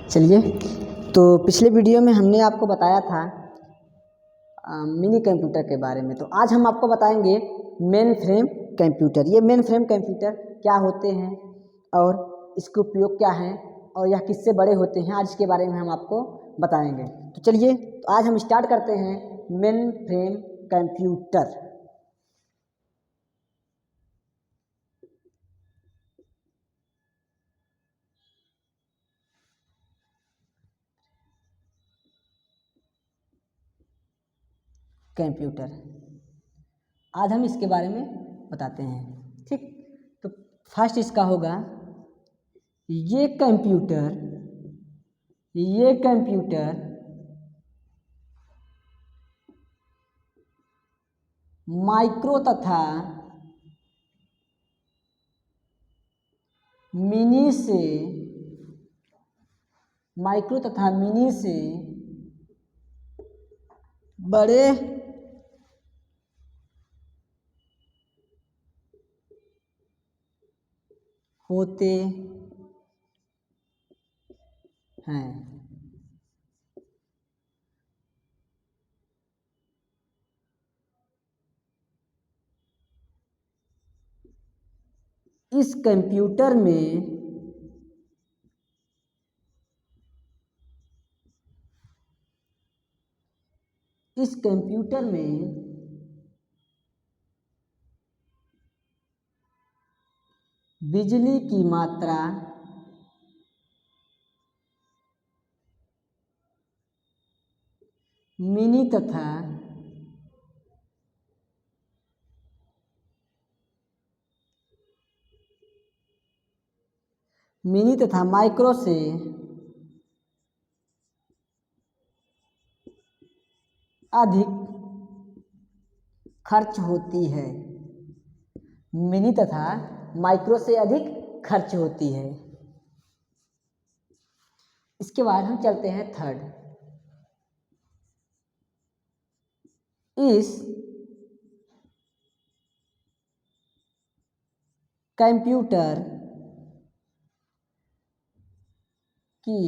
चलिए, तो पिछले वीडियो में हमने आपको बताया था मिनी कंप्यूटर के बारे में। तो आज हम आपको बताएंगे मेन फ्रेम कंप्यूटर। ये मेन फ्रेम कंप्यूटर क्या होते हैं और इसके उपयोग क्या हैं और यह किससे बड़े होते हैं, आज इसके बारे में हम आपको बताएंगे। तो चलिए, तो आज हम स्टार्ट करते हैं मेन फ्रेम कंप्यूटर। कंप्यूटर आज हम इसके बारे में बताते हैं, ठीक। तो फर्स्ट इसका होगा ये कंप्यूटर माइक्रो तथा मिनी से बड़े होते हैं। इस कंप्यूटर में बिजली की मात्रा मिनी तथा माइक्रो से अधिक खर्च होती है। मिनी तथा माइक्रो से अधिक खर्च होती है। इसके बाद हम चलते हैं थर्ड। इस कंप्यूटर की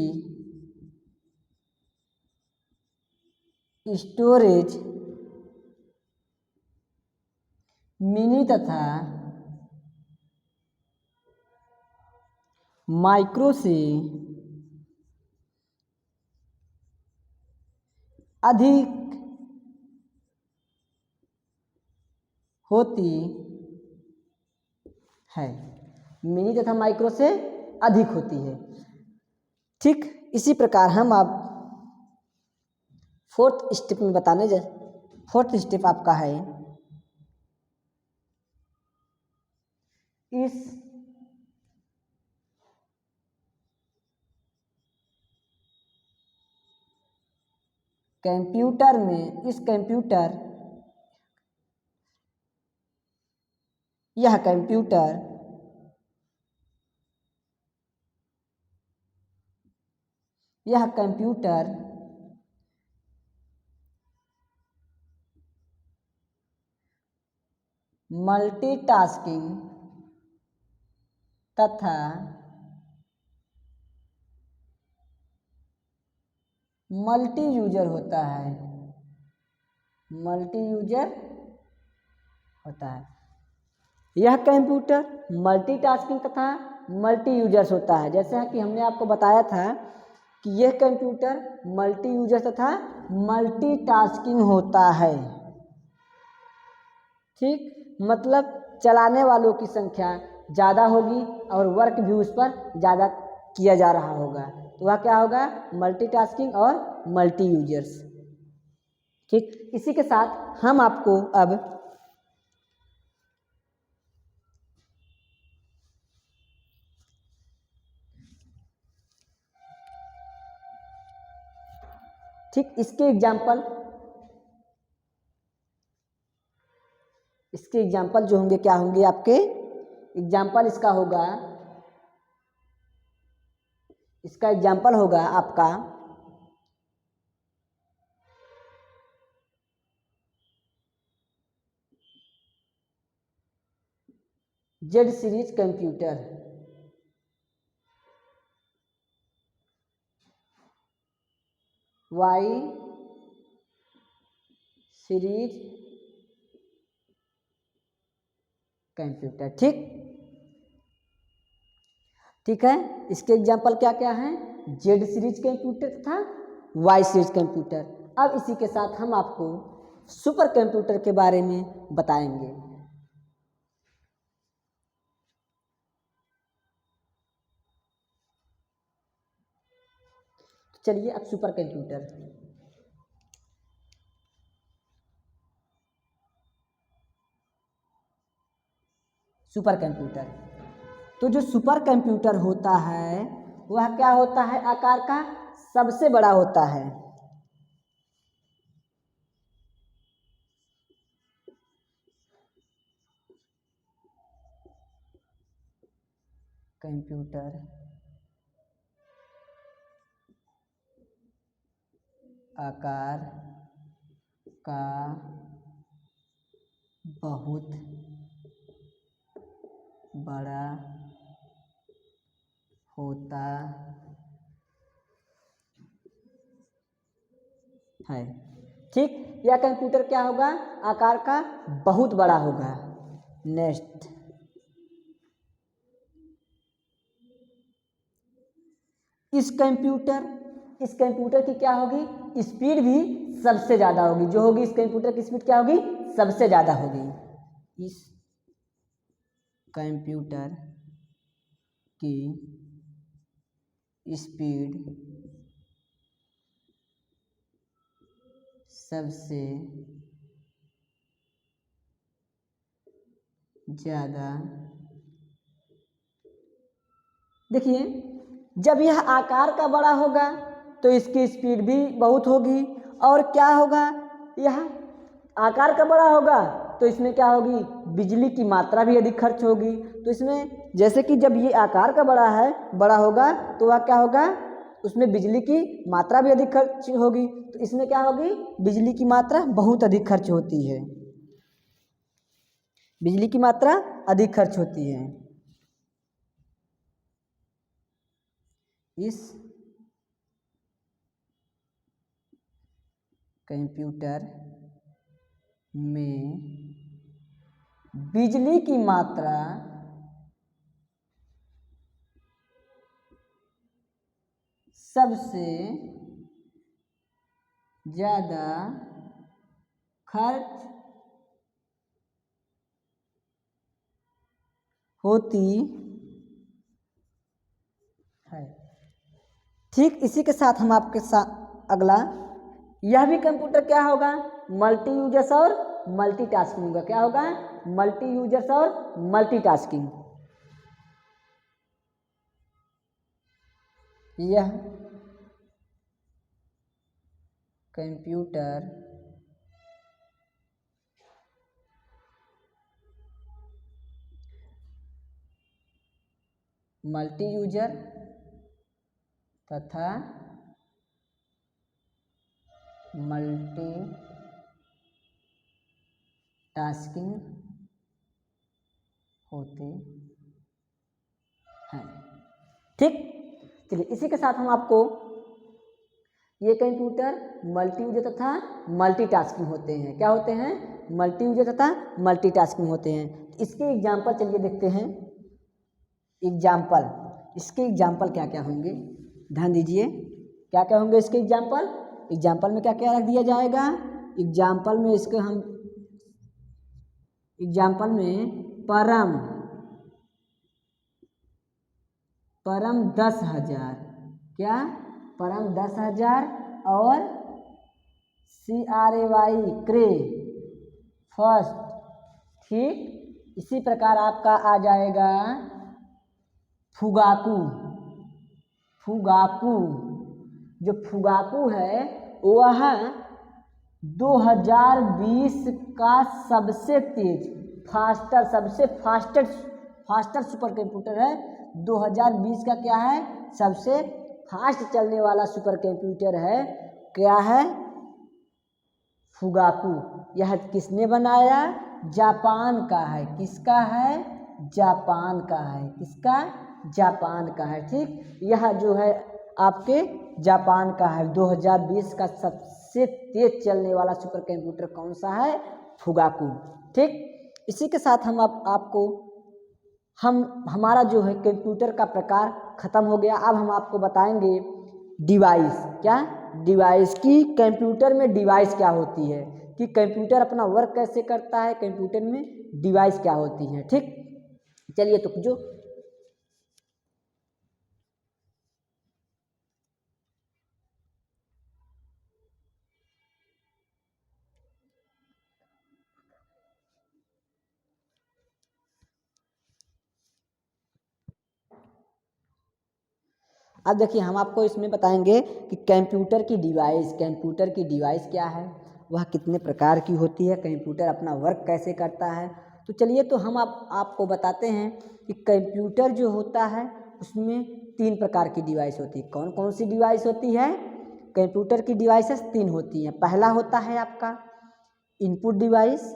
स्टोरेज मिनी तथा माइक्रो से अधिक होती है। मिनी तथा माइक्रो से अधिक होती है, ठीक। इसी प्रकार हम अब फोर्थ स्टेप में बताने जा। फोर्थ स्टेप आपका है इस कंप्यूटर में यह कंप्यूटर मल्टीटास्किंग तथा मल्टी यूजर होता है। यह कंप्यूटर मल्टीटास्किंग तथा मल्टी यूजर्स होता है। जैसा कि हमने आपको बताया था कि यह कंप्यूटर मल्टी यूजर तथा मल्टीटास्किंग होता है, ठीक। मतलब चलाने वालों की संख्या ज़्यादा होगी और वर्क भी उस पर ज़्यादा किया जा रहा होगा, तो वह क्या होगा, मल्टीटास्किंग और मल्टी यूजर्स, ठीक। इसी के साथ हम आपको अब ठीक इसके एग्जाम्पल जो होंगे, क्या होंगे आपके एग्जाम्पल। इसका एग्जाम्पल होगा आपका Z series computer. Y series computer. ठीक है। इसके एग्जाम्पल क्या क्या हैं? जेड सीरीज कंप्यूटर तथा वाई सीरीज कंप्यूटर। अब इसी के साथ हम आपको सुपर कंप्यूटर के बारे में बताएंगे। चलिए अब सुपर कंप्यूटर। सुपर कंप्यूटर, तो जो सुपर कंप्यूटर होता है वह क्या होता है? आकार का सबसे बड़ा होता है। कंप्यूटर आकार का बहुत बड़ा होता है। ठीक, यह कंप्यूटर क्या होगा? आकार का बहुत बड़ा होगा। नेक्स्ट, इस कंप्यूटर की क्या होगी? स्पीड भी सबसे ज़्यादा होगी। जो होगी इस कंप्यूटर की स्पीड क्या होगी? सबसे ज़्यादा होगी। इस कंप्यूटर की स्पीड सबसे ज़्यादा। देखिए, जब यह आकार का बड़ा होगा तो इसकी स्पीड भी बहुत होगी। और क्या होगा? यह आकार का बड़ा होगा तो इसमें क्या होगी? बिजली की मात्रा भी अधिक खर्च होगी। तो इसमें जैसे कि जब ये आकार का बड़ा होगा तो वह क्या होगा? उसमें बिजली की मात्रा भी अधिक खर्च होगी। तो इसमें क्या होगी? बिजली की मात्रा बहुत अधिक खर्च होती है। बिजली की मात्रा अधिक खर्च होती है। इस कंप्यूटर में बिजली की मात्रा सबसे ज़्यादा खर्च होती है। ठीक, इसी के साथ हम आपके साथ अगला, यह भी कंप्यूटर क्या होगा? मल्टी यूजर्स और मल्टीटास्किंग होगा। क्या होगा? मल्टी यूजर्स और मल्टीटास्किंग। यह कंप्यूटर मल्टी यूजर तथा मल्टी टास्किंग होते हैं। ठीक, चलिए इसी के साथ हम आपको, ये कंप्यूटर मल्टी यूजर तथा मल्टीटास्किंग होते हैं। क्या होते हैं? मल्टी यूजर तथा मल्टीटास्किंग होते हैं। इसके एग्जाम्पल चलिए देखते हैं। एग्जाम्पल, इसके एग्जाम्पल क्या क्या होंगे? ध्यान दीजिए, क्या क्या होंगे इसके एग्जाम्पल? एग्जाम्पल में क्या क्या रख दिया जाएगा? एग्जाम्पल में इसके हम एग्जाम्पल में परम 10,000, क्या? परम 10,000 और CRAY फर्स्ट। ठीक, इसी प्रकार आपका आ जाएगा फुगाकू। जो फुगाकू है वह 2020 का सबसे तेज फास्टर सुपर कंप्यूटर है। 2020 का क्या है? सबसे फास्ट चलने वाला सुपर कंप्यूटर है। क्या है? फुगाकू। यह किसने बनाया? जापान का है। किसका है? जापान का है। किसका? जापान का है। ठीक, यह जो है आपके जापान का है। 2020 का सबसे तेज चलने वाला सुपर कंप्यूटर कौन सा है? फुगाकू। ठीक, इसी के साथ हम आपको हमारा जो है कंप्यूटर का प्रकार खत्म हो गया। अब हम आपको बताएंगे डिवाइस। क्या? डिवाइस की कंप्यूटर में डिवाइस क्या होती है, कि कंप्यूटर अपना वर्क कैसे करता है, कंप्यूटर में डिवाइस क्या होती है। ठीक, चलिए तो जो अब देखिए हम आपको इसमें बताएंगे कि कंप्यूटर की डिवाइस क्या है, वह कितने प्रकार की होती है, कंप्यूटर अपना वर्क कैसे करता है। तो चलिए तो हम आपको बताते हैं कि कंप्यूटर जो होता है उसमें 3 प्रकार की डिवाइस होती है। कौन कौन सी डिवाइस होती है? कंप्यूटर की डिवाइसेस 3 होती हैं। पहला होता है आपका इनपुट डिवाइस,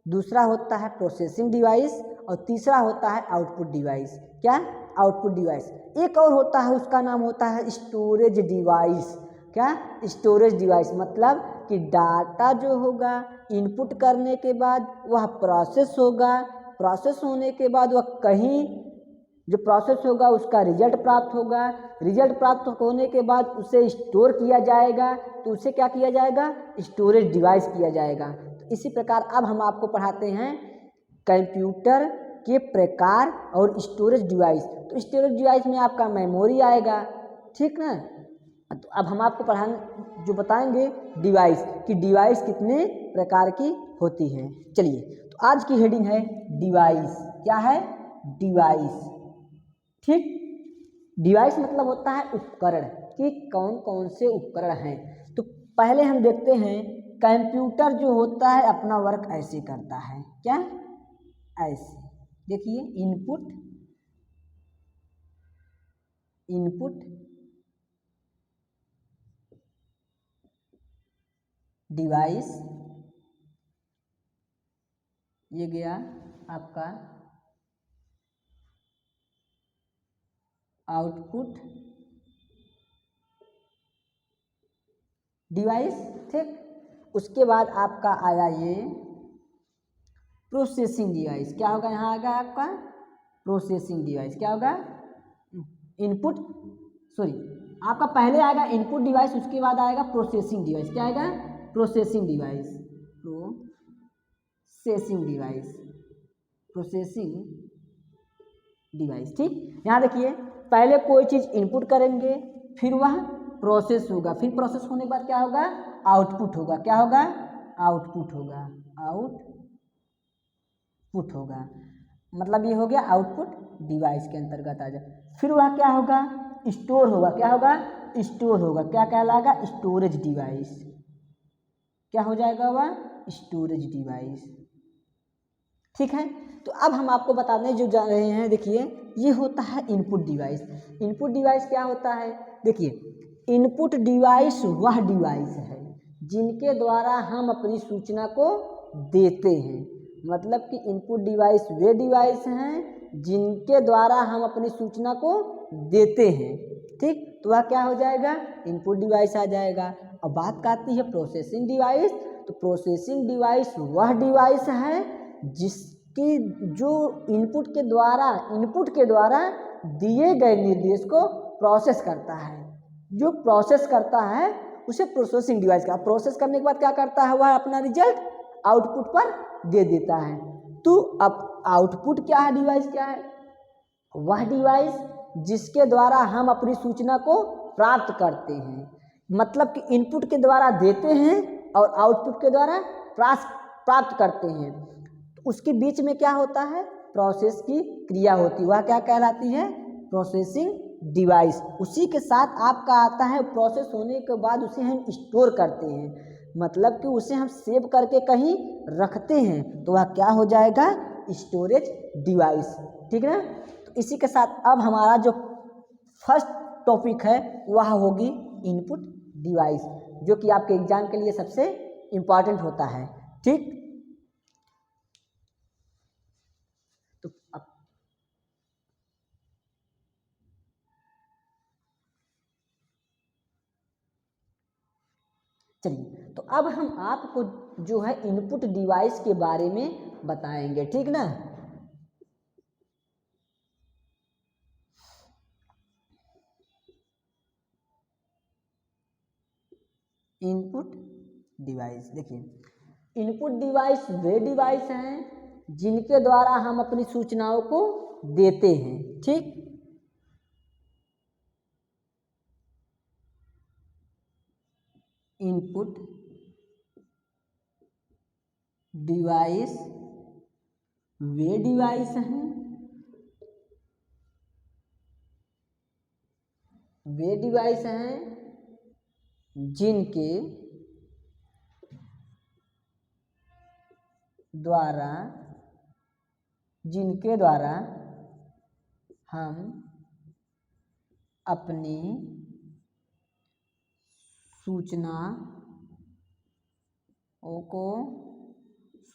दूसरा होता है प्रोसेसिंग डिवाइस और तीसरा होता है आउटपुट डिवाइस। क्या? Output device. एक और होता है, उसका नाम होता है स्टोरेज डिवाइस। क्या? स्टोरेज डिवाइस मतलब कि डाटा जो होगा इनपुट करने के बाद वह प्रोसेस होगा, प्रोसेस होने के बाद वह कहीं जो प्रोसेस होगा उसका रिजल्ट प्राप्त होगा, रिजल्ट प्राप्त होने के बाद उसे स्टोर किया जाएगा, तो उसे क्या किया जाएगा? स्टोरेज डिवाइस किया जाएगा। तो इसी प्रकार अब हम आपको पढ़ाते हैं कंप्यूटर के प्रकार और स्टोरेज डिवाइस। तो स्टोरेज डिवाइस में आपका मेमोरी आएगा, ठीक ना। तो अब हम आपको जो बताएंगे डिवाइस कि डिवाइस कितने प्रकार की होती है। चलिए तो आज की हेडिंग है डिवाइस। क्या है? डिवाइस। ठीक, डिवाइस मतलब होता है उपकरण, कि कौन कौन से उपकरण हैं। तो पहले हम देखते हैं कंप्यूटर जो होता है अपना वर्क ऐसे करता है। क्या? ऐसे देखिए, इनपुट इनपुट डिवाइस, ये गया आपका आउटपुट डिवाइस। ठीक, उसके बाद आपका आया ये प्रोसेसिंग डिवाइस। क्या होगा? यहाँ आएगा आपका प्रोसेसिंग डिवाइस। क्या होगा? इनपुट सॉरी आपका पहले आएगा इनपुट डिवाइस, उसके बाद आएगा प्रोसेसिंग डिवाइस। क्या आएगा? Processing device. Processing device processing device. ठीक, यहाँ देखिए पहले कोई चीज़ इनपुट करेंगे, फिर वह प्रोसेस होगा, फिर प्रोसेस होने के बाद क्या होगा? आउटपुट होगा। क्या होगा? आउटपुट होगा। आउटपुट होगा मतलब ये हो गया आउटपुट डिवाइस के अंतर्गत आ जाए। फिर वह क्या होगा? स्टोर होगा। क्या होगा? स्टोर होगा। क्या कहलाएगा? Storage device. क्या हो जाएगा? वह स्टोरेज डिवाइस। ठीक है, तो अब हम आपको बताने जो जा रहे हैं, देखिए ये होता है इनपुट डिवाइस। इनपुट डिवाइस क्या होता है? देखिए इनपुट डिवाइस वह डिवाइस है जिनके द्वारा हम अपनी सूचना को देते हैं। मतलब कि इनपुट डिवाइस वे डिवाइस हैं जिनके द्वारा हम अपनी सूचना को देते हैं। ठीक, तो वह क्या हो जाएगा? इनपुट डिवाइस आ जाएगा। अब बात आती है प्रोसेसिंग डिवाइस। तो प्रोसेसिंग डिवाइस वह डिवाइस है जिसकी जो इनपुट के द्वारा दिए गए निर्देश को प्रोसेस करता है। जो प्रोसेस करता है उसे प्रोसेसिंग डिवाइस का, प्रोसेस करने के बाद क्या करता है? वह अपना रिजल्ट आउटपुट पर दे देता है। तो अब आउटपुट क्या है? डिवाइस क्या है? वह डिवाइस जिसके द्वारा हम अपनी सूचना को प्राप्त करते हैं। मतलब कि इनपुट के द्वारा देते हैं और आउटपुट के द्वारा प्राप्त करते हैं। तो उसके बीच में क्या होता है? प्रोसेस की क्रिया होती है। वह क्या कहलाती है? Processing device. उसी के साथ आपका आता है प्रोसेस होने के बाद उसे हम स्टोर करते हैं, मतलब कि उसे हम सेव करके कहीं रखते हैं, तो वह क्या हो जाएगा? Storage device. ठीक है ना। तो इसी के साथ अब हमारा जो फर्स्ट टॉपिक है वह होगी इनपुट डिवाइस, जो कि आपके एग्जाम के लिए सबसे इम्पॉर्टेंट होता है। ठीक, तो अब चलिए, तो अब हम आपको जो है इनपुट डिवाइस के बारे में बताएंगे, ठीक ना। इनपुट डिवाइस, देखिए इनपुट डिवाइस वे डिवाइस हैं जिनके द्वारा हम अपनी सूचनाओं को देते हैं, ठीक। इनपुट डिवाइस वे डिवाइस हैं, वे डिवाइस हैं जिनके द्वारा हम अपनी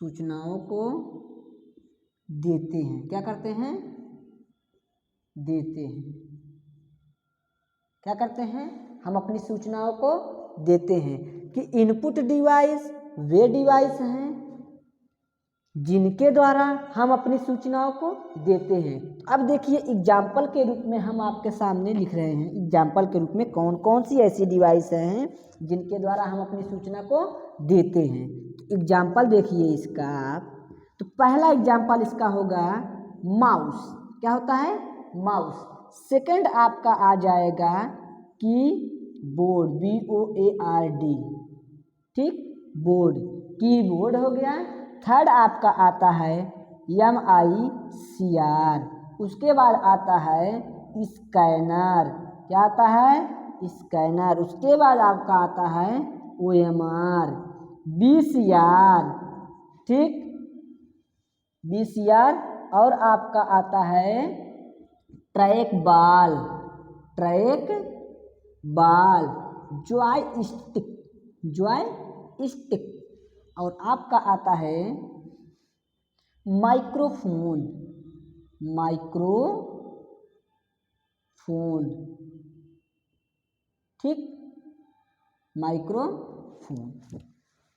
सूचनाओं को देते हैं। क्या करते हैं? देते हैं। क्या करते हैं? हम अपनी सूचनाओं को देते हैं। कि इनपुट डिवाइस वे डिवाइस हैं जिनके द्वारा हम अपनी सूचनाओं को देते हैं। अब देखिए एग्जाम्पल के रूप में हम आपके सामने लिख रहे हैं, एग्जाम्पल के रूप में कौन कौन सी ऐसी डिवाइस हैं जिनके द्वारा हम अपनी सूचना को देते हैं। तो एग्जाम्पल देखिए इसका आप, तो पहला एग्जाम्पल इसका होगा माउस। क्या होता है? माउस। सेकंड आपका आ जाएगा कीबोर्ड, BOARD, ठीक, बोर्ड, कीबोर्ड हो गया। थर्ड आपका आता है MICR, उसके बाद आता है स्कैनर। क्या आता है? स्कैनर। उसके बाद आपका आता है OMR, VCR, ठीक, VCR। और आपका आता है ट्रैक बॉल, जॉयस्टिक। और आपका आता है माइक्रोफोन, ठीक, माइक्रोफोन,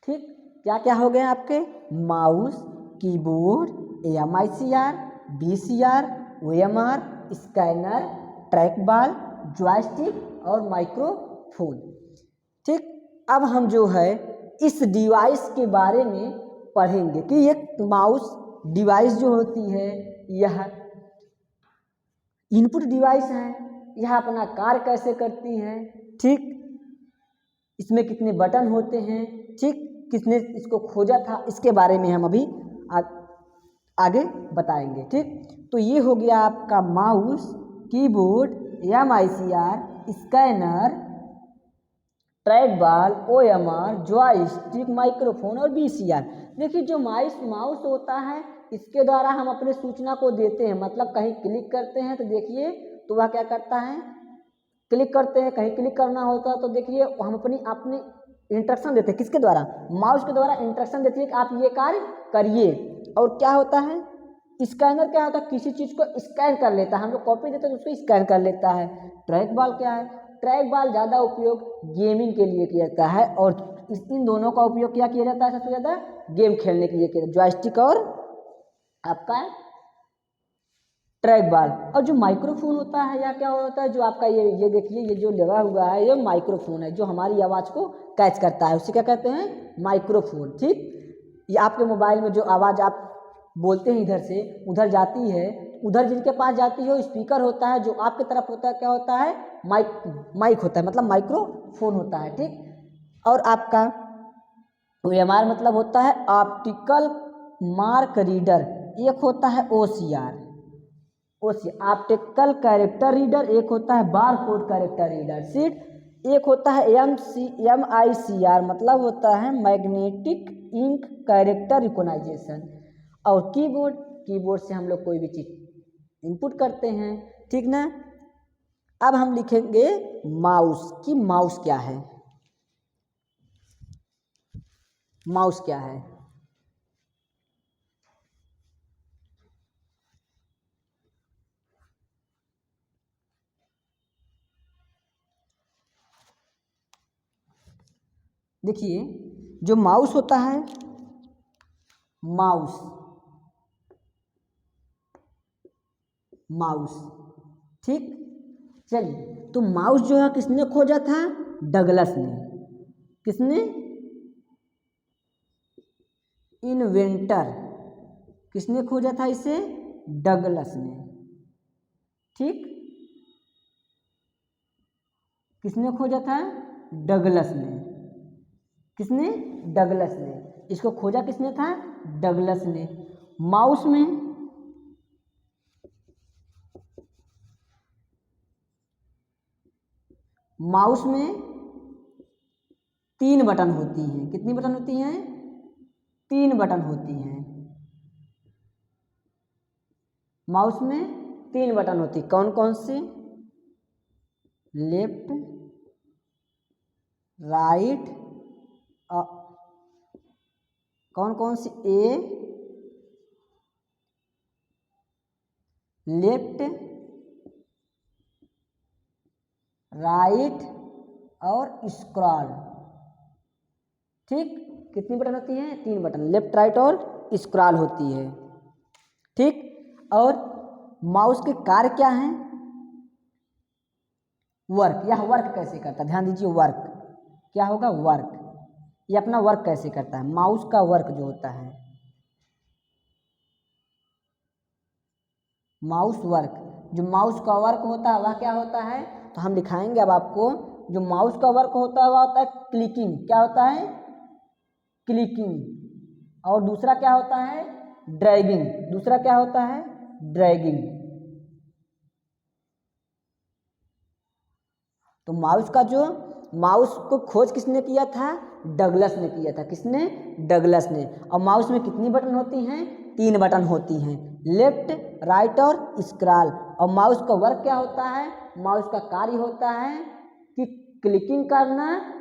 ठीक। क्या क्या हो गए आपके? Mouse, keyboard, MICR, VCR, OMR, scanner, track ball, joystick और माइक्रोफोन, ठीक। अब हम जो है इस डिवाइस के बारे में पढ़ेंगे कि ये माउस डिवाइस जो होती है यह इनपुट डिवाइस है, यह अपना कार्य कैसे करती है, ठीक, इसमें कितने बटन होते हैं, ठीक, किसने इसको खोजा था, इसके बारे में हम अभी आगे बताएंगे, ठीक। तो ये हो गया आपका mouse, keyboard, MICR, scanner, track ball, OMR, joystick, microphone और VCR। देखिए जो माउस होता है इसके द्वारा हम अपने सूचना को देते हैं, मतलब कहीं क्लिक करते हैं तो देखिए तो वह क्या करता है, क्लिक करते हैं, कहीं क्लिक करना होता है तो देखिए हम अपनी इंस्ट्रक्शन देते हैं। किसके द्वारा? माउस के द्वारा इंस्ट्रक्शन देती है कि आप ये कार्य करिए। और क्या होता है? स्कैनर क्या होता है? किसी चीज़ को स्कैन कर लेता है, हम लोग कॉपी देते हैं तो उसको स्कैन कर लेता है। ट्रैक बॉल क्या है? ट्रैक बॉल ज़्यादा उपयोग गेमिंग के लिए किया जाता है और इन दोनों का उपयोग क्या किया जाता है? सबसे ज़्यादा गेम खेलने के लिए किया जाता है, जॉयस्टिक और आपका ट्रैक बॉल। और जो माइक्रोफोन होता है या क्या होता है, जो आपका ये देखिए ये जो लगा हुआ है ये माइक्रोफोन है, जो हमारी आवाज़ को कैच करता है, उसे क्या कहते हैं? माइक्रोफोन, ठीक। ये आपके मोबाइल में जो आवाज़ आप बोलते हैं इधर से उधर जाती है, उधर जिनके पास जाती है वो स्पीकर होता है, जो आपके तरफ होता है क्या होता है? माइक होता है, मतलब माइक्रोफोन होता है, ठीक। और आपका OMR मतलब होता है ऑप्टिकल मार्क रीडर, एक होता है OCR, ऑप्टिकल कैरेक्टर रीडर, एक होता है bar code character reader seat, एक होता है MICR मतलब होता है मैग्नेटिक इंक कैरेक्टर रिकॉग्नाइजेशन। और कीबोर्ड से हम लोग कोई भी चीज़ इनपुट करते हैं, ठीक ना। अब हम लिखेंगे माउस कि माउस क्या है। माउस क्या है? देखिए जो माउस होता है, माउस माउस ठीक। चलिए, तो माउस जो है किसने खोजा था? डगलस ने। किसने? इन्वेंटर। किसने खोजा था इसे? डगलस ने। ठीक, किसने खोजा था? डगलस ने। किसने? डगलस ने। इसको खोजा किसने था? डगलस ने। माउस में माउस में 3 बटन होती हैं। कितनी बटन होती हैं? 3 बटन होती हैं। माउस में 3 बटन होती, कौन कौन से? लेफ्ट, राइट, कौन कौन सी? ए, लेफ्ट, राइट और स्क्रॉल। ठीक, कितनी बटन होती हैं? 3 बटन, लेफ्ट, राइट और स्क्रॉल होती है। ठीक, और माउस के कार्य क्या हैं? वर्क। यह वर्क कैसे करता है? ध्यान दीजिए, वर्क क्या होगा? वर्क। ये अपना वर्क कैसे करता है? माउस का वर्क जो होता है, माउस वर्क, जो माउस का वर्क होता है वह क्या होता है? तो हम दिखाएंगे अब आपको। जो माउस का वर्क होता है वह होता है क्लिकिंग। क्या होता है? क्लिकिंग। और दूसरा क्या होता है? ड्रैगिंग। दूसरा क्या होता है? ड्रैगिंग। तो माउस को खोज किसने किया था? डगलस ने किया था। किसने? डगलस ने। और माउस में कितनी बटन होती हैं? 3 बटन होती हैं, लेफ्ट, राइट और स्क्रॉल। और माउस का वर्क क्या होता है? माउस का कार्य होता है कि क्लिकिंग करना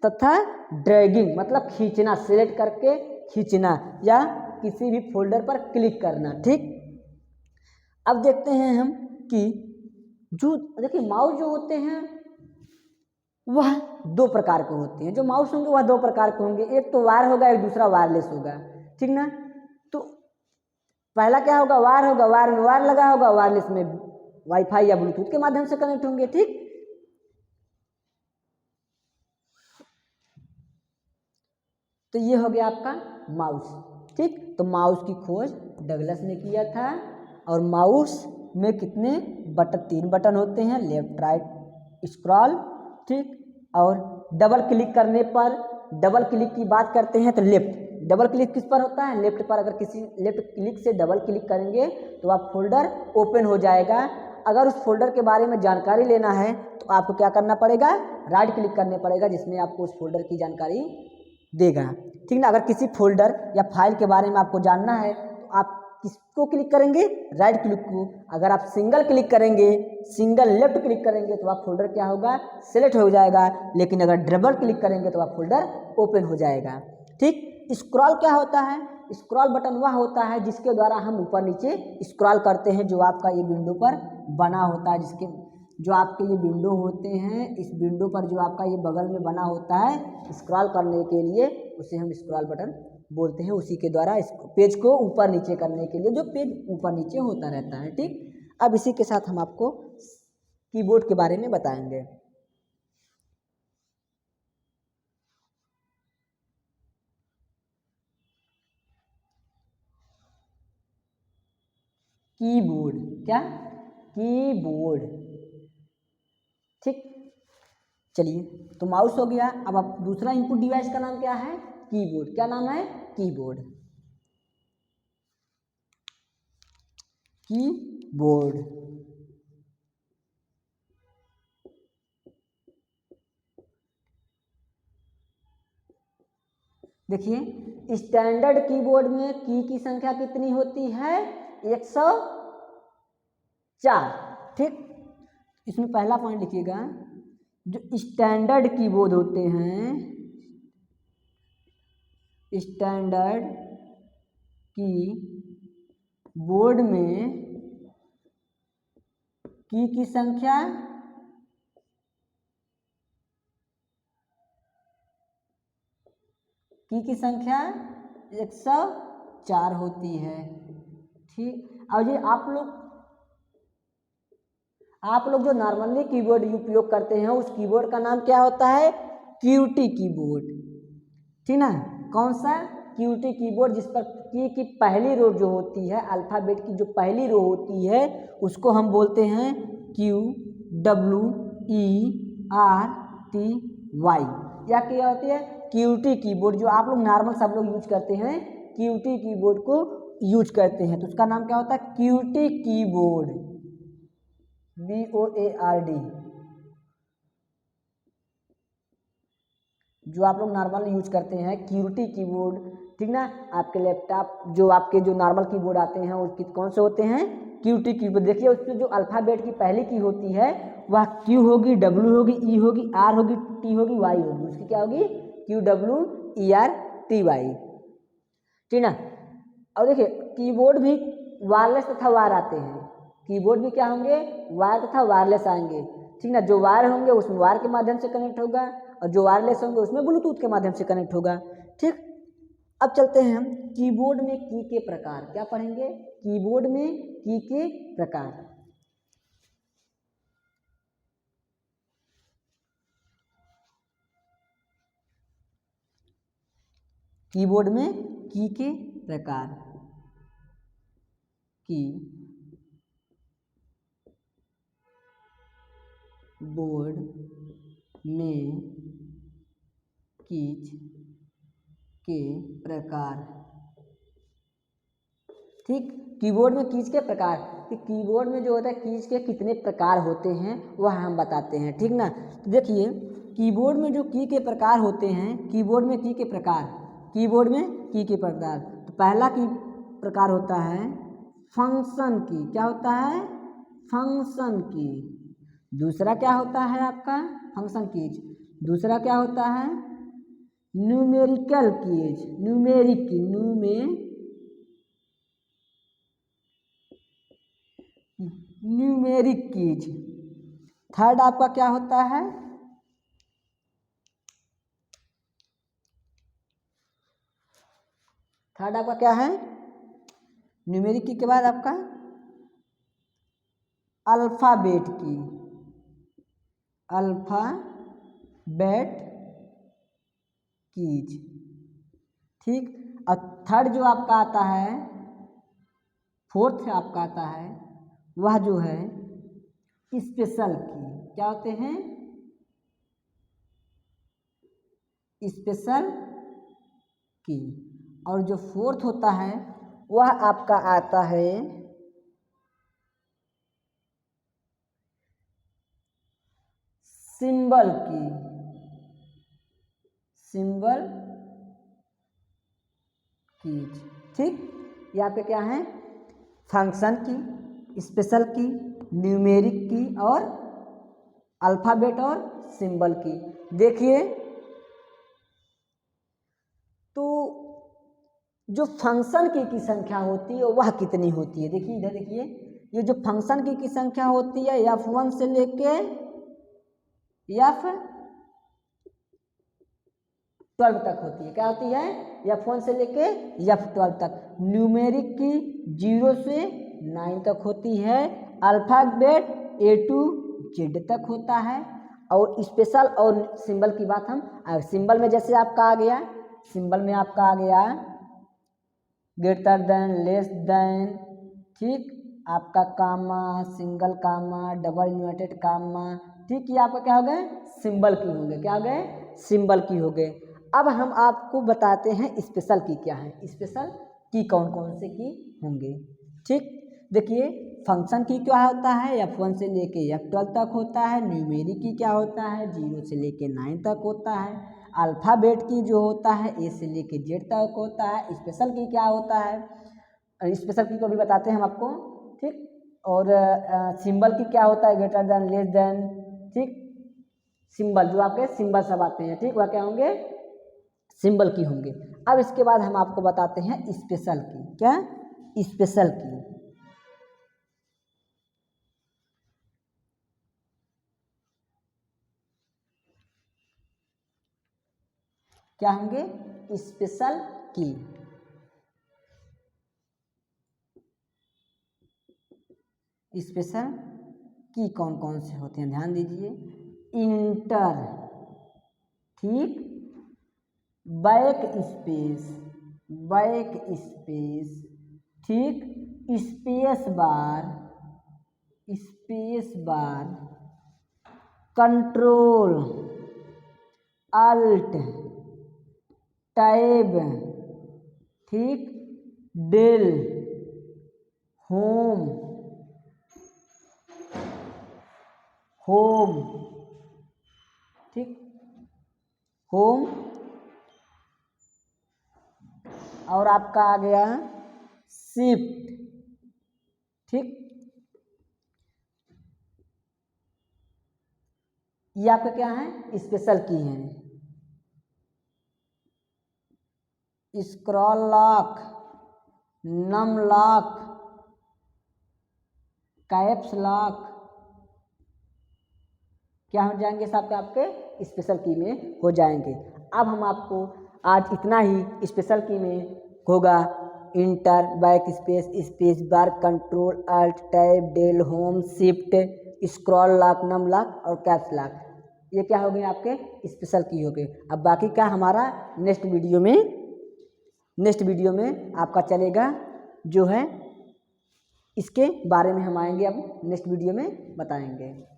तथा ड्रैगिंग, मतलब खींचना, सिलेक्ट करके खींचना या किसी भी फोल्डर पर क्लिक करना। ठीक, अब देखते हैं हम कि जो देखिए माउस जो होते हैं वह 2 प्रकार के होते हैं। जो माउस होंगे वह 2 प्रकार के होंगे, एक तो वायर होगा, एक दूसरा वायरलेस होगा। ठीक ना? तो पहला क्या होगा? वायर होगा, वायर में वायर लगा होगा, वायरलेस में वाईफाई या ब्लूटूथ के माध्यम से कनेक्ट होंगे। ठीक, तो ये हो गया आपका माउस। ठीक, तो माउस की खोज डगलस ने किया था। और माउस में कितने बटन? 3 बटन होते हैं, लेफ्ट, राइट, स्क्रॉल। ठीक, और डबल क्लिक करने पर, डबल क्लिक की बात करते हैं तो लेफ्ट, डबल क्लिक किस पर होता है? लेफ्ट पर। अगर किसी लेफ्ट क्लिक से डबल क्लिक करेंगे तो आप फोल्डर ओपन हो जाएगा। अगर उस फोल्डर के बारे में जानकारी लेना है तो आपको क्या करना पड़ेगा? राइट क्लिक करने पड़ेगा, जिसमें आपको उस फोल्डर की जानकारी देगा। ठीक ना? अगर किसी फोल्डर या फाइल के बारे में आपको जानना है तो आप किसको क्लिक करेंगे? राइट क्लिक को। अगर आप सिंगल क्लिक करेंगे, सिंगल लेफ्ट क्लिक करेंगे तो आप फोल्डर क्या होगा? सेलेक्ट हो जाएगा। लेकिन अगर डबल क्लिक करेंगे तो आप फोल्डर ओपन हो जाएगा। ठीक, स्क्रॉल क्या होता है? स्क्रॉल बटन वह होता है जिसके द्वारा हम ऊपर नीचे स्क्रॉल करते हैं, जो आपका ये विंडो पर बना होता है, जिसके जो आपके ये विंडो होते हैं, इस विंडो पर जो आपका ये बगल में बना होता है स्क्रॉल करने के लिए, उसे हम स्क्रॉल बटन बोलते हैं। उसी के द्वारा इस पेज को ऊपर नीचे करने के लिए जो पेज ऊपर नीचे होता रहता है। ठीक, अब इसी के साथ हम आपको कीबोर्ड के बारे में बताएंगे। कीबोर्ड, क्या? कीबोर्ड। ठीक, चलिए, तो माउस हो गया। अब आप दूसरा इनपुट डिवाइस का नाम क्या है? कीबोर्ड। क्या नाम है? कीबोर्ड। कीबोर्ड। देखिए, स्टैंडर्ड कीबोर्ड में की संख्या कितनी होती है? 104। ठीक, इसमें पहला पॉइंट लिखिएगा, जो स्टैंडर्ड कीबोर्ड होते हैं, स्टैंडर्ड की बोर्ड में की संख्या की संख्या 104 होती है। ठीक, और ये आप लोग जो नॉर्मली कीबोर्ड उपयोग करते हैं उस कीबोर्ड का नाम क्या होता है? क्यूटी कीबोर्ड। ठीक ना, कौन सा? क्यूटी कीबोर्ड, जिस पर की पहली रो जो होती है, अल्फ़ाबेट की जो पहली रो होती है उसको हम बोलते हैं QWERTY। या क्या होती है? क्यूटी कीबोर्ड। जो आप लोग नॉर्मल सब लोग यूज करते हैं, क्यूटी कीबोर्ड को यूज करते हैं, तो उसका नाम क्या होता है? क्यूटी कीबोर्ड, BOARD। जो आप लोग नॉर्मल यूज करते हैं क्यूटी कीबोर्ड, ठीक ना। आपके लैपटॉप जो आपके जो नॉर्मल कीबोर्ड आते हैं वो कौन से होते हैं? क्यूटी कीबोर्ड। देखिए उसमें जो अल्फ़ाबेट की पहली की होती है वह क्यू होगी, डब्ल्यू होगी, ई होगी, आर होगी, टी होगी, वाई होगी। उसकी क्या होगी? QWERTY। ठीक ना। और देखिए कीबोर्ड भी वायरलेस तथा वायर आते हैं। कीबोर्ड भी क्या होंगे? वायर तथा वायरलेस आएंगे। ठीक ना, जो वायर होंगे उसमें वायर के माध्यम से कनेक्ट होगा और जो वायरलेस होंगे उसमें ब्लूटूथ के माध्यम से कनेक्ट होगा। ठीक, अब चलते हैं हम कीबोर्ड में की के प्रकार। क्या पढ़ेंगे? कीबोर्ड में की के प्रकार। कीबोर्ड में की के प्रकार। की बोर्ड में कीज के प्रकार। ठीक, कीबोर्ड में कीज के प्रकार, कि कीबोर्ड में जो होता है कीज के कितने प्रकार होते हैं वह हम बताते हैं। ठीक ना, तो देखिए कीबोर्ड में जो की के प्रकार होते हैं, कीबोर्ड में की के प्रकार, कीबोर्ड में की के प्रकार, तो पहला की प्रकार होता है फंक्शन की। क्या होता है? फंक्शन की। दूसरा क्या होता है आपका? Function keys. दूसरा क्या होता है? न्यूमेरिकल कीज, न्यूमेरिक की, न्यूमेरिक कीज। थर्ड आपका क्या होता है? थर्ड आपका क्या है? न्यूमेरिक की के बाद आपका अल्फाबेट की, अल्फाबेट कीज। ठीक, और थर्ड जो आपका आता है, फोर्थ आपका आता है वह जो है स्पेशल की। क्या होते हैं? स्पेशल की। और जो फोर्थ होता है वह आपका आता है सिंबल की, सिंबल कीज। ठीक, यहाँ पे क्या है? फंक्शन की, स्पेशल की, न्यूमेरिक की और अल्फ़ाबेट और सिंबल की। देखिए तो जो फंक्शन की संख्या होती है वह कितनी होती है? देखिए इधर देखिए, ये जो फंक्शन की संख्या होती है F1 से लेके F12 तक होती है। क्या होती है? F1 से लेके F12 तक। न्यूमेरिक की 0 से 9 तक होती है। अल्फ़ाबेट A to Z तक होता है। और स्पेशल और सिंबल की बात हम, सिंबल में जैसे आपका आ गया, सिंबल में आपका आ गया ग्रेटर देन, लेस देन, ठीक, आपका कामा, सिंगल कामा, डबल इन्वर्टेड कामा। ठीक, ये आपका क्या हो गए? सिंबल की हो गए। क्या हो गए? सिंबल की हो गए। अब हम आपको बताते हैं स्पेशल की क्या है। स्पेशल की कौन कौन से की होंगे? ठीक, देखिए फंक्शन की क्या होता है? F1 से लेके F12 तक होता है। न्यूमेरिक की क्या होता है? 0 से लेके 9 तक होता है। अल्फ़ाबेट की जो होता है A से लेके Z तक होता है। स्पेशल की क्या होता है? स्पेशल की को भी बताते हैं हम आपको। ठीक, और सिंबल की क्या होता है? Greater than, less than. ठीक, सिंबल जो आपके सिंबल सब आते हैं, ठीक, वह क्या होंगे? सिंबल की होंगे। अब इसके बाद हम आपको बताते हैं स्पेशल की। क्या? स्पेशल की। क्या होंगे? स्पेशल की। स्पेशल की कौन कौन से होते हैं, ध्यान दीजिए। इंटर, ठीक, बैक स्पेस, बैक स्पेस, ठीक, space bar, space bar, control, alt, tab, ठीक, डेल, होम, होम, ठीक, होम, और आपका आ गया शिफ्ट, ठीक। ये आपका क्या है, स्पेशल की है। Scroll lock, num lock, caps lock, क्या हो जाएंगे साहब, आपके स्पेशल की में हो जाएंगे। अब हम आपको आज इतना ही स्पेशल की में होगा enter, back space, space bar, control, alt, tab, del, home, shift, scroll lock, num lock और कैप्स लॉक। ये क्या हो गए आपके स्पेशल की हो गए। अब बाकी का हमारा नेक्स्ट वीडियो में आपका चलेगा, जो है इसके बारे में हम आएंगे, अब नेक्स्ट वीडियो में बताएंगे।